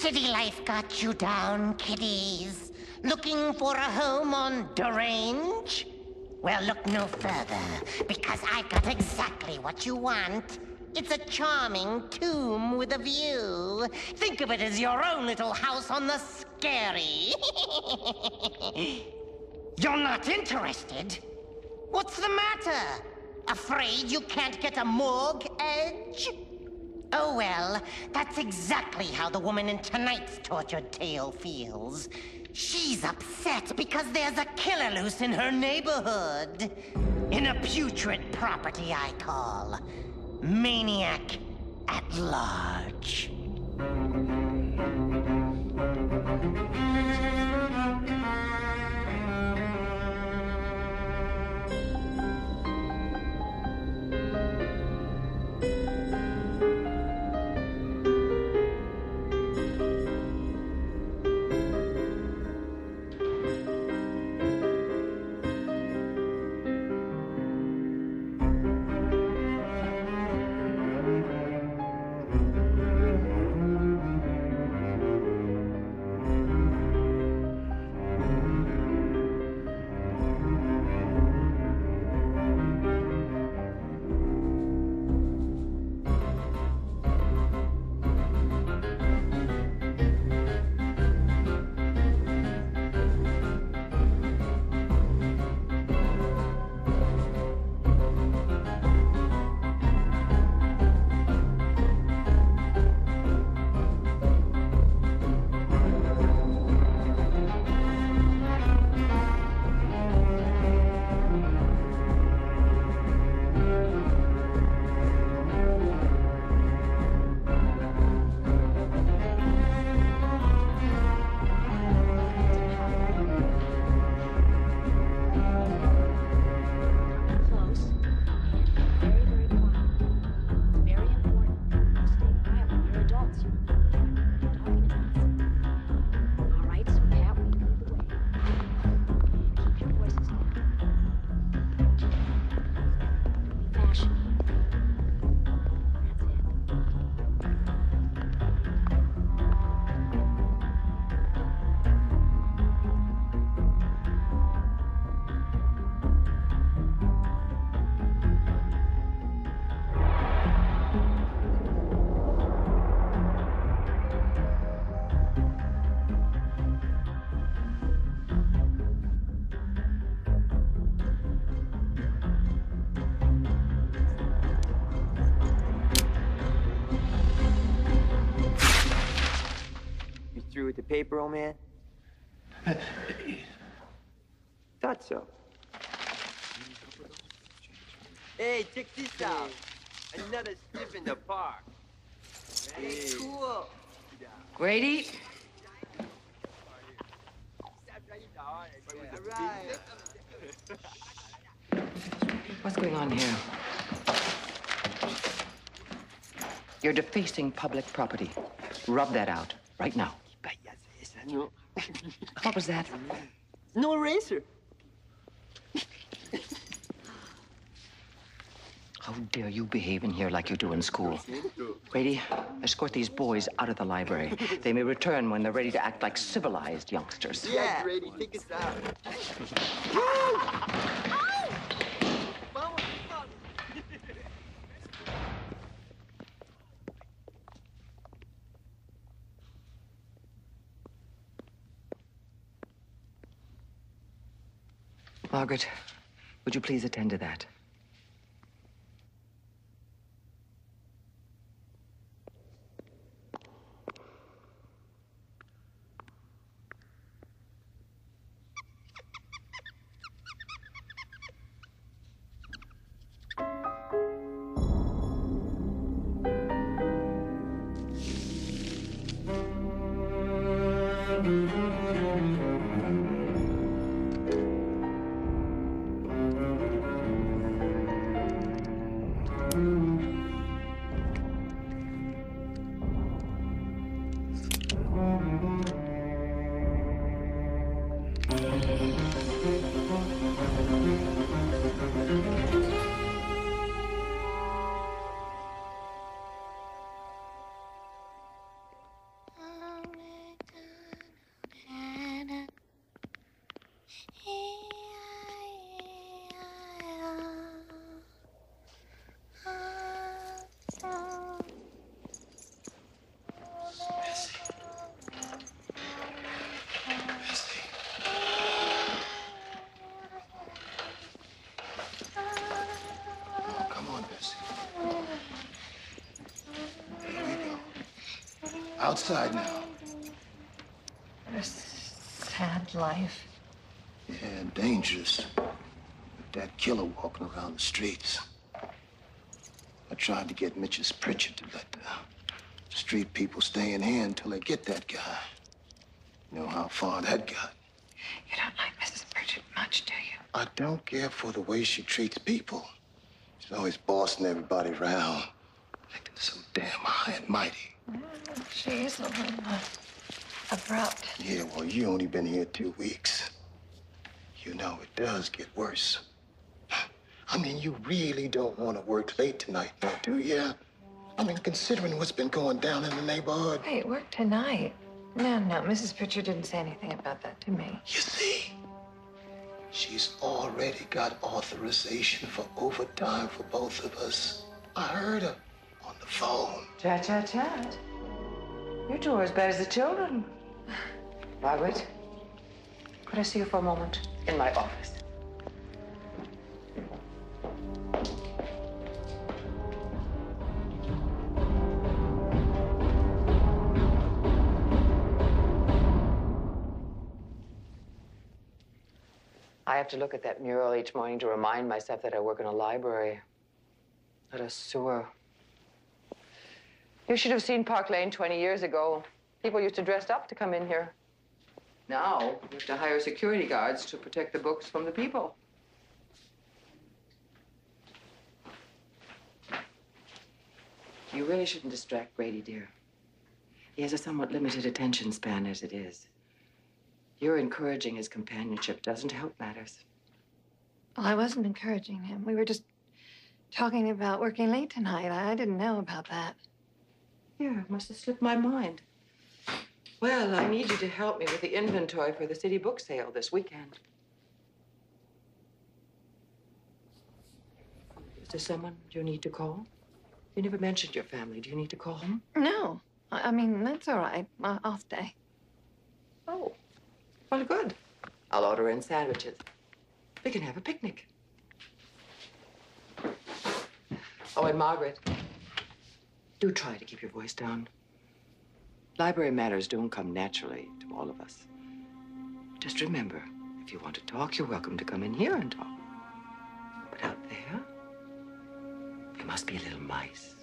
City life got you down, kiddies. Looking for a home on Derange? Well, look no further, because I've got exactly what you want. It's a charming tomb with a view. Think of it as your own little house on the scary. You're not interested? What's the matter? Afraid you can't get a morgue edge? Oh well, that's exactly how the woman in tonight's tortured tale feels. She's upset because there's a killer loose in her neighborhood. In a putrid property I call Maniac at Large. With the paper, old man? Thought so. Hey, check this out. Another sniff in the park. Hey, cool. Grady? What's going on here? You're defacing public property. Rub that out right now. No. What was that? No eraser. How dare you behave in here like you do in school? Grady, escort these boys out of the library. They may return when they're ready to act like civilized youngsters. Yeah, Grady, take us out. Margaret, would you please attend to that? Outside now. What a sad life. Yeah, dangerous. With that killer walking around the streets. I tried to get Mrs. Pritchard to let the street people stay in here until they get that guy. You know how far that got. You don't like Mrs. Pritchard much, do you? I don't care for the way she treats people. She's always bossing everybody around, acting so damn high and mighty. She's a little abrupt. Yeah, well, you only been here 2 weeks. You know it does get worse. I mean, you really don't want to work late tonight, now, do you? I mean, considering what's been going down in the neighborhood. Hey, work tonight. No, Mrs. Pritchard didn't say anything about that to me. You see, she's already got authorization for overtime for both of us. I heard her on the phone. Chat. You're two are as bad as the children. Margaret, could I see you for a moment in my office? I have to look at that mural each morning to remind myself that I work in a library, not a sewer. You should have seen Park Lane 20 years ago. People used to dress up to come in here. Now, we have to hire security guards to protect the books from the people. You really shouldn't distract Grady, dear. He has a somewhat limited attention span as it is. Your encouraging his companionship doesn't help matters. Well, I wasn't encouraging him. We were just talking about working late tonight. I didn't know about that. Yeah, it must have slipped my mind. Well, I need you to help me with the inventory for the city book sale this weekend. Is there someone you need to call? You never mentioned your family. Do you need to call them? No. I mean, that's all right. I'll stay. Oh. Well, good. I'll order in sandwiches. We can have a picnic. Oh, and Margaret, do try to keep your voice down. Library matters don't come naturally to all of us. Just remember, if you want to talk, you're welcome to come in here and talk. But out there, you must be little mice.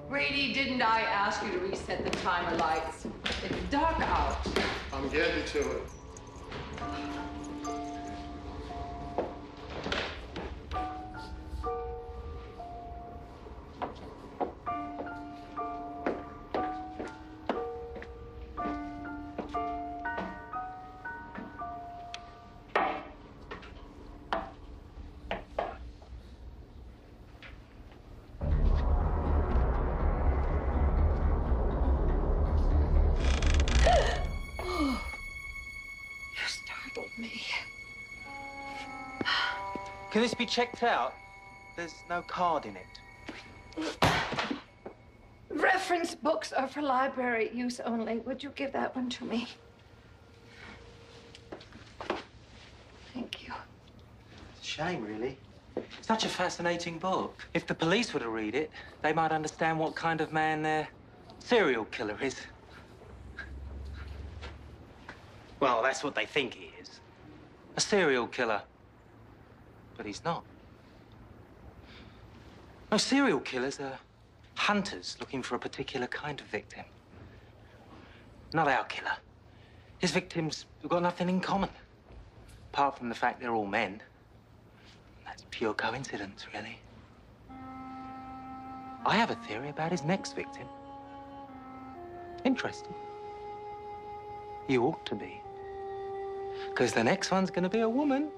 Grady, didn't I ask you to reset the timer lights? It's dark out. I'm getting to it. Can this be checked out? There's no card in it. Reference books are for library use only. Would you give that one to me? Thank you. It's a shame, really. Such a fascinating book. If the police were to read it, they might understand what kind of man their serial killer is. Well, that's what they think he is. A serial killer. But he's not. Most serial killers are hunters looking for a particular kind of victim. Not our killer. His victims have got nothing in common, apart from the fact they're all men. That's pure coincidence, really. I have a theory about his next victim. Interesting. You ought to be. Because the next one's going to be a woman.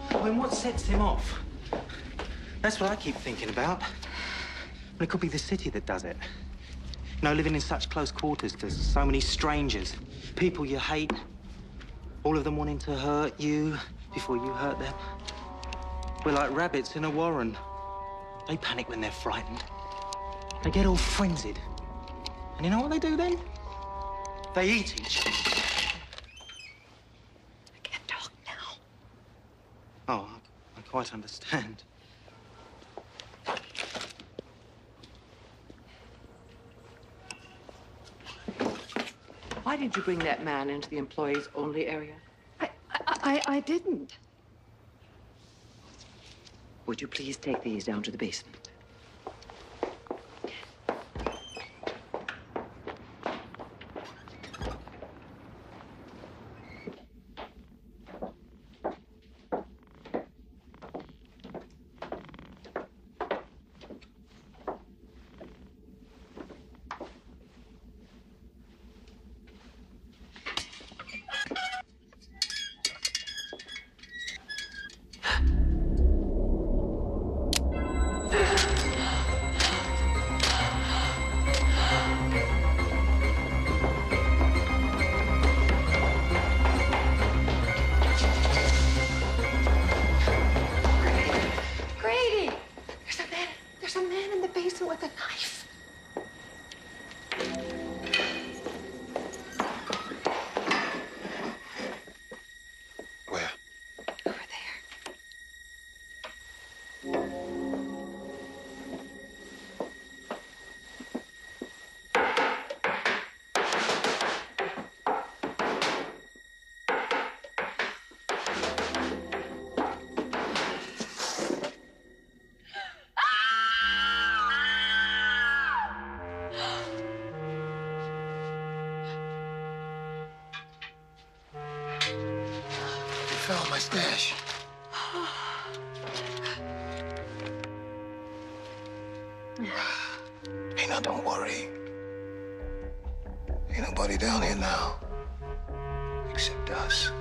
I mean, what sets him off? That's what I keep thinking about. Well, it could be the city that does it. You know, living in such close quarters to so many strangers, people you hate, all of them wanting to hurt you before you hurt them. We're like rabbits in a warren. They panic when they're frightened. They get all frenzied. And you know what they do then? They eat each other. I can't talk now. Oh, I quite understand. Why did you bring that man into the employees only area? I didn't. Would you please take these down to the basement? With a knife. Where? Over there. Found my stash. Hey, now don't worry. Ain't nobody down here now. Except us.